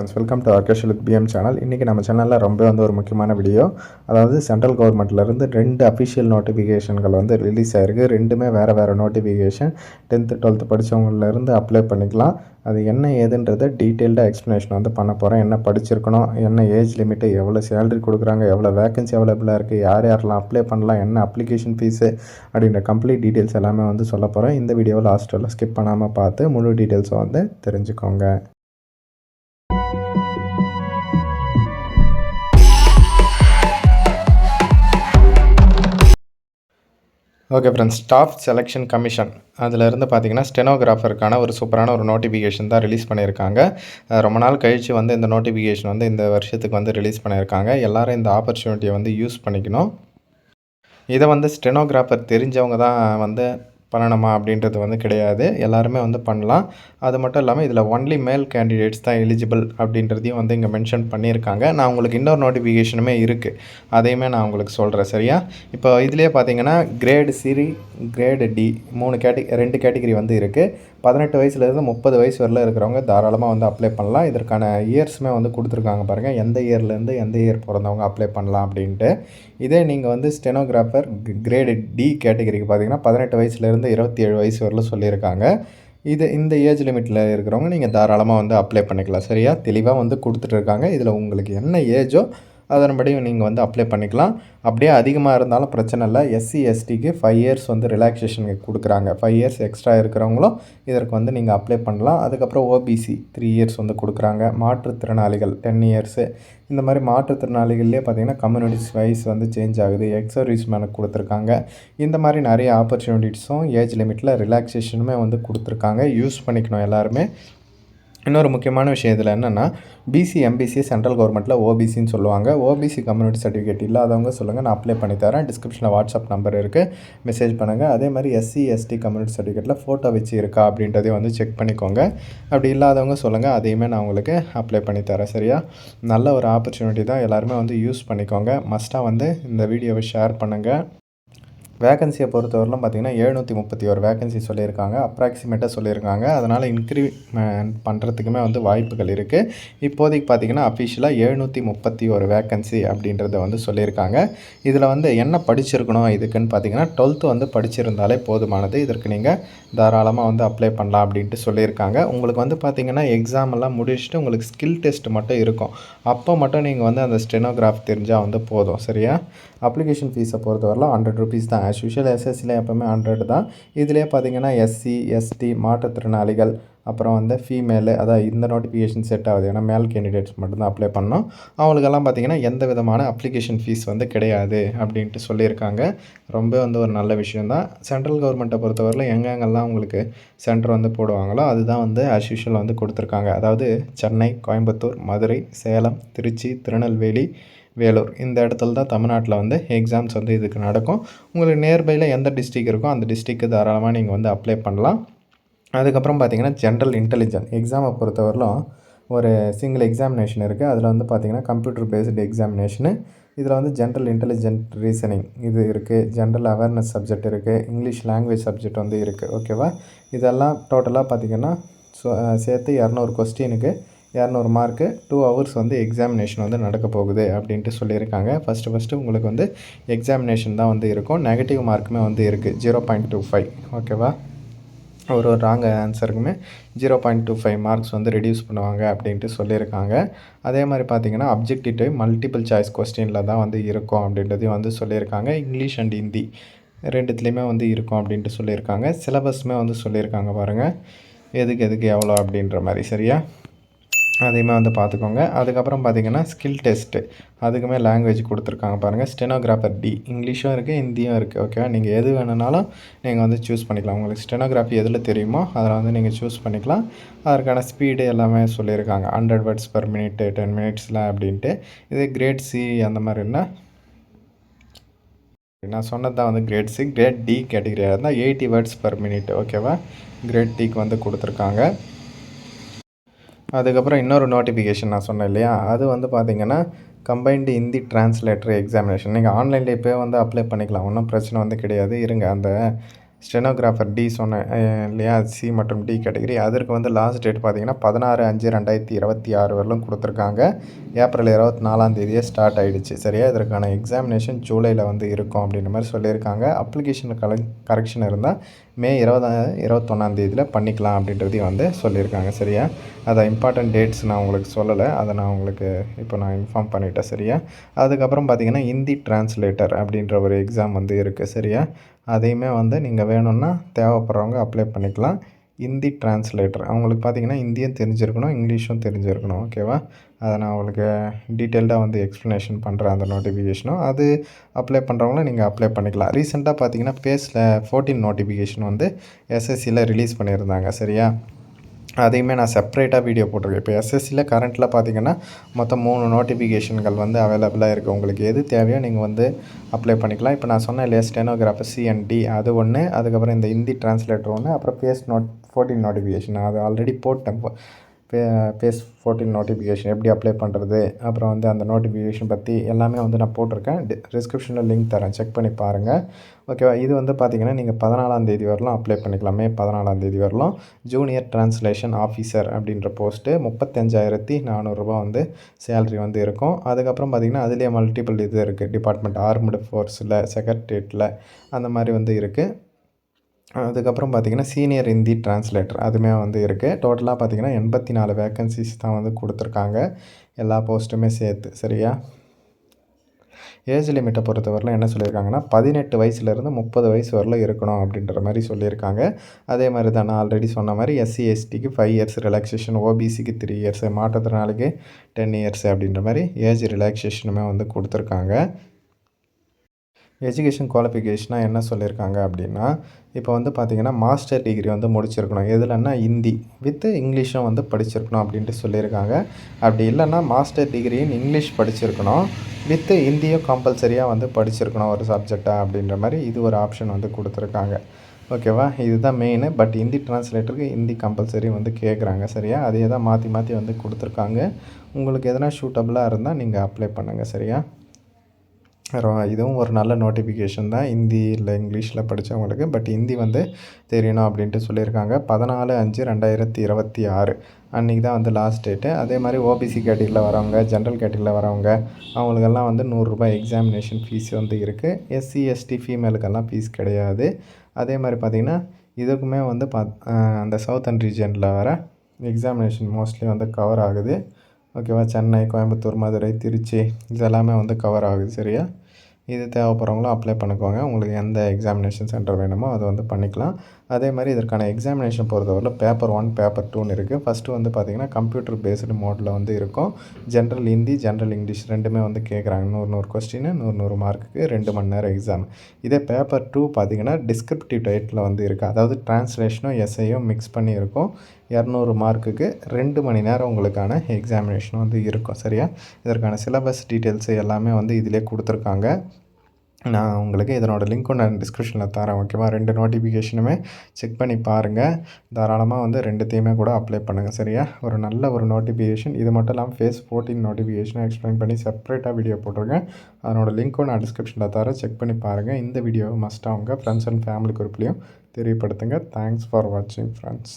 Welcome to Arkesh with PM channel. இன்றைக்கி நம்ம சேனலில் ரொம்ப ஒரு முக்கியமான வீடியோ. அதாவது சென்ட்ரல் கவர்மெண்ட்லேருந்து 2 அஃபிஷியல் நோட்டிஃபிகேஷன்கள் ரிலீஸ் ஆகிருக்கு. ரெண்டுமே வேறு நோட்டிஃபிகேஷன். 10th 12th படித்தவங்கலேருந்து அப்ளை பண்ணிக்கலாம். அது என்ன ஏதுன்றதை டீட்டெயில்டாக எக்ஸ்ப்ளனேஷன் பண்ண போகிறேன். என்ன படிச்சிருக்கணும், என்ன ஏஜ் லிமிட்டு, எவ்வளோ சேலரி கொடுக்குறாங்க, எவ்வளோ வேகன்சி அவைலபிளாக இருக்குது, யாரெல்லாம் அப்ளை பண்ணலாம், என்ன அப்ளிகேஷன் ஃபீஸு அப்படின்ற கம்ப்ளீட் டீட்டெயில்ஸ் எல்லாமே சொல்ல போகிறேன். இந்த வீடியோவில் லாஸ்ட்டில் ஸ்கிப் பண்ணாமல் பார்த்து முழு டீட்டெயில்ஸை தெரிஞ்சுக்கோங்க. Okay friends, staff selection commission அதிலிருந்து பார்த்தீங்கன்னா ஸ்டெனோகிராஃபருக்கான ஒரு சூப்பரான ஒரு நோட்டிஃபிகேஷன் தான் ரிலீஸ் பண்ணியிருக்காங்க. ரொம்ப நாள் கழித்து இந்த நோட்டிஃபிகேஷன் இந்த வருஷத்துக்கு ரிலீஸ் பண்ணியிருக்காங்க. எல்லோரும் இந்த ஆப்பர்ச்சுனிட்டியை யூஸ் பண்ணிக்கணும். இதை ஸ்டெனோகிராஃபர் தெரிஞ்சவங்க தான் பண்ணணுமா அப்படின்றது கிடையாது. எல்லாருமே பண்ணலாம். அது மட்டும் இல்லாமல் இதில் ஒன்லி மேல் கேண்டிடேட்ஸ் தான் எலிஜிபிள் அப்படின்றதையும் இங்கே மென்ஷன் பண்ணியிருக்காங்க. நான் உங்களுக்கு இன்னொரு நோட்டிஃபிகேஷனுமே இருக்குது, அதையுமே நான் உங்களுக்கு சொல்கிறேன். சரியா? இப்போ இதிலே பார்த்தீங்கன்னா grade C, grade D 2 category இருக்குது. 18 வயசுலேருந்து 30 வயசு வரல இருக்கிறவங்க தாராளமாக அப்ளை பண்ணலாம். இதற்கான இயர்ஸுமே கொடுத்துருக்காங்க பாருங்கள், எந்த இயர்லேருந்து எந்த இயர் பிறந்தவங்க அப்ளை பண்ணலாம் அப்படின்ட்டு. இதே நீங்கள் ஸ்டெனோகிராஃபர் கிரேடு டி கேட்டகிரிக்கு பார்த்தீங்கன்னா 18 வயசுலேருந்து 27 வயசு வரல சொல்லியிருக்காங்க. இந்த ஏஜ் லிமிட்டில் இருக்கிறவங்க நீங்கள் தாராளமாக அப்ளை பண்ணிக்கலாம். சரியா? தெளிவாக கொடுத்துட்ருக்காங்க. இதில் உங்களுக்கு என்ன ஏஜோ அதன்படி நீங்கள் அப்ளை பண்ணிக்கலாம். அப்படியே அதிகமாக இருந்தாலும் பிரச்சனை இல்லை. SC STக்கு 5 இயர்ஸ் ரிலாக்ஸேஷன் கொடுக்குறாங்க. 5 இயர்ஸ் எக்ஸ்ட்ரா இருக்கிறவங்களும் இதற்கு நீங்கள் அப்ளை பண்ணலாம். அதுக்கப்புறம் OBC 3 இயர்ஸ் கொடுக்குறாங்க. மாற்றுத்திறனாளிகள் 10 இயர்ஸு. இந்த மாதிரி மாற்றுத்திறனாளிகள்லேயே பார்த்தீங்கன்னா கம்யூனிட்டிஸ் வைஸ் சேஞ்ச் ஆகுது. எக்ஸ் சர்வீஸ் மேனுக்கு கொடுத்துருக்காங்க. இந்த மாதிரி நிறைய ஆப்பர்ச்சுனிட்டிஸும் ஏஜ் லிமிட்டில் ரிலாக்ஸேஷனுமே கொடுத்துருக்காங்க. யூஸ் பண்ணிக்கணும் எல்லாருமே. இன்னொரு முக்கியமான விஷயம் இதில் என்னென்னா, BC MBC சென்ட்ரல் கவர்மெண்ட்டில் OBCன்னு சொல்லுவாங்க. OBC கம்யூனிட்டி சர்டிஃபிகேட் இல்லாதவங்க சொல்லுங்கள், நான் அப்ளை பண்ணி தரேன். டிஸ்கிரிப்ஷனில் வாட்ஸ்அப் நம்பர் இருக்குது, மெசேஜ் பண்ணுங்கள். அதே மாதிரி SC ST கம்யூனிட்டி சர்டிஃபிகேட்டில் ஃபோட்டோ வச்சு இருக்கா அப்படின்றதையும் செக் பண்ணிக்கோங்க. அப்படி இல்லாதவங்க சொல்லுங்கள், அதையுமே நான் உங்களுக்கு அப்ளை பண்ணி தரேன். சரியா? நல்ல ஒரு ஆப்பர்ச்சுனிட்டி தான், எல்லாருமே யூஸ் பண்ணிக்கோங்க. மஸ்ட்டாக இந்த வீடியோவை ஷேர் பண்ணுங்கள். வேகன்சியை பொறுத்தவரையிலும் பார்த்திங்கன்னா 731 வேகன்சி சொல்லியிருக்காங்க, அப்ராக்சிமேட்டாக சொல்லியிருக்காங்க. அதனால் இன்க்ரிமெண்ட் பண்ணுறதுக்குமே வாய்ப்புகள் இருக்குது. இப்போதைக்கு பார்த்திங்கன்னா அஃபிஷியலாக 731 வேகன்சி அப்படின்றத சொல்லியிருக்காங்க. இதில் என்ன படிச்சிருக்கணும் இதுக்குன்னு பார்த்திங்கன்னா 12th படிச்சிருந்தாலே போதுமானது. இதற்கு நீங்கள் தாராளமாக அப்ளை பண்ணலாம் அப்படின்ட்டு சொல்லியிருக்காங்க. உங்களுக்கு பார்த்திங்கன்னா எக்ஸாம் எல்லாம் முடிச்சுட்டு உங்களுக்கு ஸ்கில் டெஸ்ட் மட்டும் இருக்கும். அப்போ மட்டும் நீங்கள் அந்த ஸ்டெனோகிராஃப் தெரிஞ்சால் போதும். சரியா? அப்ளிகேஷன் ஃபீஸை பொறுத்தவரையிலும் 100 ருபீஸ் தான். ஆஸ் யூஷுவல் SSCயில் எப்போவுமே 100 தான். இதிலே பார்த்தீங்கன்னா SC ST மாற்றுத்திறனாளிகள், அப்புறம் ஃபீமேலு, அதாவது இந்த நோட்டிஃபிகேஷன் செட் ஆகுது. ஏன்னா மேல் கேண்டிடேட்ஸ் மட்டும்தான் அப்ளை பண்ணோம். அவங்களுக்கெல்லாம் பார்த்திங்கன்னா எந்த விதமான அப்ளிகேஷன் ஃபீஸ் கிடையாது அப்படின்ட்டு சொல்லியிருக்காங்க. ரொம்ப ஒரு நல்ல விஷயந்தான். சென்ட்ரல் கவர்மெண்ட்டை பொறுத்தவரையில் எங்கெங்கெல்லாம் உங்களுக்கு சென்டர் போடுவாங்களோ அதுதான் ஆஸ் யூஷுவல் கொடுத்துருக்காங்க. அதாவது சென்னை, கோயம்புத்தூர், மதுரை, சேலம், திருச்சி, திருநெல்வேலி, வேலூர், இந்த இடத்துல தான் தமிழ்நாட்டில் எக்ஸாம்ஸ் இதுக்கு நடக்கும். உங்களுக்கு நியர்பையில் எந்த டிஸ்ட்ரிக் இருக்கோ அந்த டிஸ்ட்ரிக்கு தாராளமாக நீங்கள் அப்ளை பண்ணலாம். அதுக்கப்புறம் பார்த்திங்கன்னா ஜென்ரல் இன்டெலிஜென்ஸ் எக்ஸாமை பொறுத்தவரையிலும் ஒரு சிங்கிள் எக்ஸாமினேஷன் இருக்குது. அதில் பார்த்திங்கன்னா கம்ப்யூட்டர் பேஸ்டு எக்ஸாமினேஷனு. இதில் ஜென்ரல் இன்டெலிஜென்ட் ரீசனிங் இது இருக்குது, ஜென்ரல் அவேர்னஸ் சப்ஜெக்ட் இருக்குது, இங்கிலீஷ் லாங்குவேஜ் சப்ஜெக்ட் இருக்குது. ஓகேவா? இதெல்லாம் டோட்டலாக பார்த்திங்கன்னா சேர்த்து 200 கொஸ்டினுக்கு 200 மார்க்கு, 2 ஹவர்ஸ் எக்ஸாமினேஷன் நடக்க போகுது அப்படின்ட்டு சொல்லியிருக்காங்க. ஃபஸ்ட்டு உங்களுக்கு எக்ஸாமினேஷன் தான் இருக்கும். நெகட்டிவ் மார்க்குமே இருக்குது 0.25. ஓகேவா? ஒரு ராங் ஆன்சருக்குமே 0.25 மார்க்ஸ் ரெடியூஸ் பண்ணுவாங்க அப்படின்ட்டு சொல்லியிருக்காங்க. அதே மாதிரி பார்த்திங்கன்னா அப்ஜெக்டிவ் மல்டிபிள் சாய்ஸ் கொஸ்டினில் தான் இருக்கும் அப்படின்றதையும் சொல்லியிருக்காங்க. இங்கிலீஷ் அண்ட் ஹிந்தி ரெண்டுத்துலேயுமே இருக்கும் அப்படின்ட்டு சொல்லியிருக்காங்க. சிலபஸ்மே சொல்லியிருக்காங்க பாருங்கள், எதுக்கு எவ்வளோ அப்படின்ற மாதிரி. சரியா? அதையுமே பார்த்துக்கோங்க. அதுக்கப்புறம் பார்த்திங்கன்னா ஸ்கில் டெஸ்ட்டு, அதுக்குமே லாங்குவேஜ் கொடுத்துருக்காங்க பாருங்கள். ஸ்டெனோகிராஃபர் டி இங்கிலீஷும் இருக்குது, ஹிந்தியும் இருக்குது. ஓகேவா? நீங்கள் எது வேணுனாலும் நீங்கள் சூஸ் பண்ணிக்கலாம். உங்களுக்கு ஸ்டெனோகிராஃபி எதில் தெரியுமோ அதில் நீங்கள் சூஸ் பண்ணிக்கலாம். அதற்கான ஸ்பீடு எல்லாமே சொல்லியிருக்காங்க. 100 வேர்ட்ஸ் பர் மினிட்டு, 10 மினிட்ஸில் அப்படின்ட்டு. இது கிரேட் சி அந்த மாதிரின்னா நான் சொன்னது தான் கிரேட் சி. கிரேட் டி கேட்டகரியாக இருந்தால் 80 வேர்ட்ஸ் பர் மினிட். ஓகேவா? கிரேட் டிக்கு கொடுத்துருக்காங்க. அதுக்கப்புறம் இன்னொரு நோட்டிஃபிகேஷன் நான் சொன்னேன் இல்லையா, அது பார்த்திங்கன்னா கம்பைன்டு ஹிந்தி டிரான்ஸ்லேட்டர் எக்ஸாமினேஷன். நீங்கள் ஆன்லைனில் இப்போயே அப்ளை பண்ணிக்கலாம், ஒன்றும் பிரச்சனை கிடையாது. இருங்க, அந்த ஸ்டெனோகிராஃபர் டி சொன்னேன் இல்லையா, சி மற்றும் டி கேட்டகரி. அதற்கு வந்து லாஸ்ட் டேட் பார்த்தீங்கன்னா 16/5/2026 வரலும் கொடுத்துருக்காங்க. ஏப்ரல் 24 ஸ்டார்ட் ஆகிடுச்சு. சரியா, இதற்கான எக்ஸாமினேஷன் ஜூலையில் வந்து இருக்கும் அப்படின்ற மாதிரி சொல்லியிருக்காங்க. அப்ளிகேஷன் கரெக்ஷன் இருந்தால் மே 21 பண்ணிக்கலாம் அப்படின்றதையும் வந்து சொல்லியிருக்காங்க. சரியா, அதை இம்பார்ட்டன்ட் டேட்ஸ் நான் உங்களுக்கு சொல்லலை, அதை நான் உங்களுக்கு இப்போ நான் இன்ஃபார்ம் பண்ணிட்டேன். சரியா, அதுக்கப்புறம் பார்த்திங்கன்னா ஹிந்தி டிரான்ஸ்லேட்டர் அப்படின்ற ஒரு எக்ஸாம் வந்து இருக்குது. சரியா, அதையுமே வந்து நீங்கள் வேணும்னா தேவைப்படுறவங்க அப்ளை பண்ணிக்கலாம். ஹிந்தி டிரான்ஸ்லேட்டர் அவங்களுக்கு பார்த்திங்கன்னா ஹிந்தியும் தெரிஞ்சிருக்கணும், இங்கிலீஷும் தெரிஞ்சிருக்கணும். ஓகேவா, அதை நான் உங்களுக்கு டீட்டெயில்டாக வந்து எக்ஸ்ப்ளனேஷன் பண்ணுறேன் அந்த நோட்டிஃபிகேஷனும். அது அப்ளை பண்ணுறவங்களும் நீங்கள் அப்ளை பண்ணிக்கலாம். ரீசெண்டாக பார்த்தீங்கன்னா பேஸில் 14 நோட்டிஃபிகேஷன் வந்து எஸ்எஸ்சியில் ரிலீஸ் பண்ணியிருந்தாங்க. சரியா, அதையுமே நான் செப்பரேட்டாக வீடியோ போட்டிருக்கேன். இப்போ எஸ்எஸ்சியில் கரண்ட்டில் பார்த்தீங்கன்னா மொத்தம் 3 நோட்டிஃபிகேஷன்கள் வந்து அவைலபிளாக இருக்குது. உங்களுக்கு எது தேவையோ நீங்கள் வந்து அப்ளை பண்ணிக்கலாம். இப்போ நான் சொன்னேன் இல்லையா, ஸ்டெனோகிராஃபர் சிஎன்டி அது ஒன்று, அதுக்கப்புறம் இந்த ஹிந்தி டிரான்ஸ்லேட்டர் ஒன்று, அப்புறம் பேஸ் 14 நோட்டிஃபிகேஷன் அது ஆல்ரெடி போட்டேன். பேஸ் 14 நோட்டிஃபிகேஷன் எப்படி அப்ளை பண்ணுறது, அப்புறம் வந்து அந்த நோட்டிஃபிகேஷன் பற்றி எல்லாமே வந்து நான் போட்டிருக்கேன். டிஸ்கிரிப்ஷனில் லிங்க் தரேன், செக் பண்ணி பாருங்கள். ஓகேவா, இது வந்து பார்த்திங்கன்னா நீங்கள் 14 வரலாம் அப்ளை பண்ணிக்கலாம். மே 14 வரலாம். ஜூனியர் டிரான்ஸ்லேஷன் ஆஃபீஸர் அப்படின்ற போஸ்ட்டு 35,400 வந்து சேலரி வந்து இருக்கும். அதுக்கப்புறம் பார்த்திங்கன்னா அதுலேயே மல்டிபிள் இது இருக்குது. டிபார்ட்மெண்ட் ஆர்ம்டு ஃபோர்ஸில், செக்ரட்டரியேட்டில் அந்த மாதிரி வந்து இருக்குது. அதுக்கப்புறம் பார்த்திங்கன்னா சீனியர் ஹிந்தி டிரான்ஸ்லேட்டர் அதுவுமே வந்து இருக்குது. டோட்டலாக பார்த்திங்கன்னா 84 வேக்கன்சிஸ் தான் வந்து கொடுத்துருக்காங்க, எல்லா போஸ்ட்டுமே சேர்த்து. சரியா, ஏஜ் லிமிட்டை பொறுத்தவரையிலும் என்ன சொல்லியிருக்காங்கன்னா 18 வயசுலேருந்து 30 வயசு வரலாம் இருக்கணும் அப்படின்ற மாதிரி சொல்லியிருக்காங்க. அதே மாதிரி தான் நான் ஆல்ரெடி சொன்ன மாதிரி எஸ்சி எஸ்டிக்கு 5 இயர்ஸ் ரிலாக்ஸேஷன், ஓபிசிக்கு 3 இயர்ஸ், மாற்றுத்திறனாளிக்கு 10 இயர்ஸ் அப்படின்ற மாதிரி ஏஜ் ரிலாக்ஸேஷனுமே வந்து கொடுத்துருக்காங்க. எஜுகேஷன் குவாலிஃபிகேஷனாக என்ன சொல்லியிருக்காங்க அப்படின்னா, இப்போ வந்து பார்த்திங்கன்னா மாஸ்டர் டிகிரி வந்து முடிச்சிருக்கணும். எதுலன்னா ஹிந்தி வித் இங்கிலீஷும் வந்து படிச்சிருக்கணும் அப்படின்ட்டு சொல்லியிருக்காங்க. அப்படி இல்லைன்னா மாஸ்டர் டிகிரி இன் இங்கிலீஷ் படிச்சிருக்கணும், வித் ஹிந்தியும் கம்பல்சரியாக வந்து படிச்சிருக்கணும் ஒரு சப்ஜெக்டாக அப்படின்ற மாதிரி இது ஒரு ஆப்ஷன் வந்து கொடுத்துருக்காங்க. ஓகேவா, இதுதான் மெயின். பட் ஹிந்தி டிரான்ஸ்லேட்டருக்கு ஹிந்தி கம்பல்சரி வந்து கேட்குறாங்க. சரியா, அதே தான் மாற்றி மாற்றி வந்து கொடுத்துருக்காங்க. உங்களுக்கு எதனா சூட்டபுளாக இருந்தால் நீங்கள் அப்ளை பண்ணுங்கள். சரியா, இதுவும் ஒரு நல்ல நோட்டிஃபிகேஷன் தான் ஹிந்தி இல்லை இங்கிலீஷில் படித்தவங்களுக்கு. பட் ஹிந்தி வந்து தெரியணும் அப்படின்ட்டு சொல்லியிருக்காங்க. 14/5/2026 அன்றைக்கி தான் வந்து லாஸ்ட் டேட்டு. அதே மாதிரி ஓபிசி கேட்டகரியில் வரவங்க, ஜென்ரல் கேட்டகரியில் வரவங்க அவங்களுக்கெல்லாம் வந்து ₹100 எக்ஸாமினேஷன் ஃபீஸ் வந்து இருக்குது. எஸ்சி எஸ்டி ஃபீமேலுக்கெல்லாம் ஃபீஸ் கிடையாது. அதே மாதிரி பார்த்திங்கன்னா இதுக்குமே வந்து அந்த சவுத்தர்ன் ரீஜனில் வர எக்ஸாமினேஷன் மோஸ்ட்லி வந்து கவர் ஆகுது. ஓகேவா, சென்னை, கோயம்புத்தூர், மதுரை, திருச்சி இதெல்லாமே வந்து கவர் ஆகுது. சரியா, இது தேவைப்படுறவங்களும் அப்ளை பண்ணிக்கோங்க. உங்களுக்கு எந்த எக்ஸாமினேஷன் சென்டர் வேணுமோ அதை வந்து பண்ணிக்கலாம். அதே மாதிரி இதற்கான எக்ஸாமினேஷன் பொறுத்தவரையில் பேப்பர் 1 பேப்பர் 2ன்னு இருக்குது. ஃபஸ்ட்டு வந்து பார்த்திங்கன்னா கம்ப்யூட்டர் பேஸ்டு மோடில் வந்து இருக்கும். ஜென்ரல் ஹிந்தி, ஜென்ரல் இங்கிலீஷ் ரெண்டுமே வந்து கேட்குறாங்க. 100 கொஸ்டின், 100 மார்க்குக்கு 2 மணி நேரம் எக்ஸாம். இதே பேப்பர் 2 பார்த்திங்கன்னா டிஸ்கிரிப்டிவ் டைப்பில் வந்து இருக்குது. அதாவது டிரான்ஸ்லேஷனும் எஸ்ஐயும் மிக்ஸ் பண்ணி இருக்கும். 200 மார்க்குக்கு 2 மணி நேரம் உங்களுக்கான எக்ஸாமினேஷன் வந்து இருக்கும். சரியா, இதற்கான சிலபஸ் டீட்டெயில்ஸு எல்லாமே வந்து இதிலே கொடுத்துருக்காங்க. நான் உங்களுக்கு இதனோட லிங்க்கும் நான் டிஸ்கிரிப்ஷனில் தரேன். ஓகேவா, 2 நோட்டிஃபிகேஷனுமே செக் பண்ணி பாருங்கள். தாராளமாக வந்து 2த்தையுமே கூட அப்ளை பண்ணுங்கள். சரியா, ஒரு நல்ல ஒரு நோட்டிஃபிகேஷன். இது மட்டும் இல்லாமல் ஃபேஸ் 14 நோட்டிஃபிகேஷனை எக்ஸ்பிளைன் பண்ணி செப்பரேட்டாக வீடியோ போட்டிருக்கேன். அதனோட லிங்க்கும் நான் டிஸ்கிரிப்ஷனில் தரேன், செக் பண்ணி பாருங்கள். இந்த வீடியோவை மஸ்ட்டாக உங்கள் ஃப்ரெண்ட்ஸ் அண்ட் ஃபேமிலி குரூப்லேயும் தெரியப்படுத்துங்க. தேங்க்ஸ் ஃபார் வாட்சிங் ஃப்ரெண்ட்ஸ்.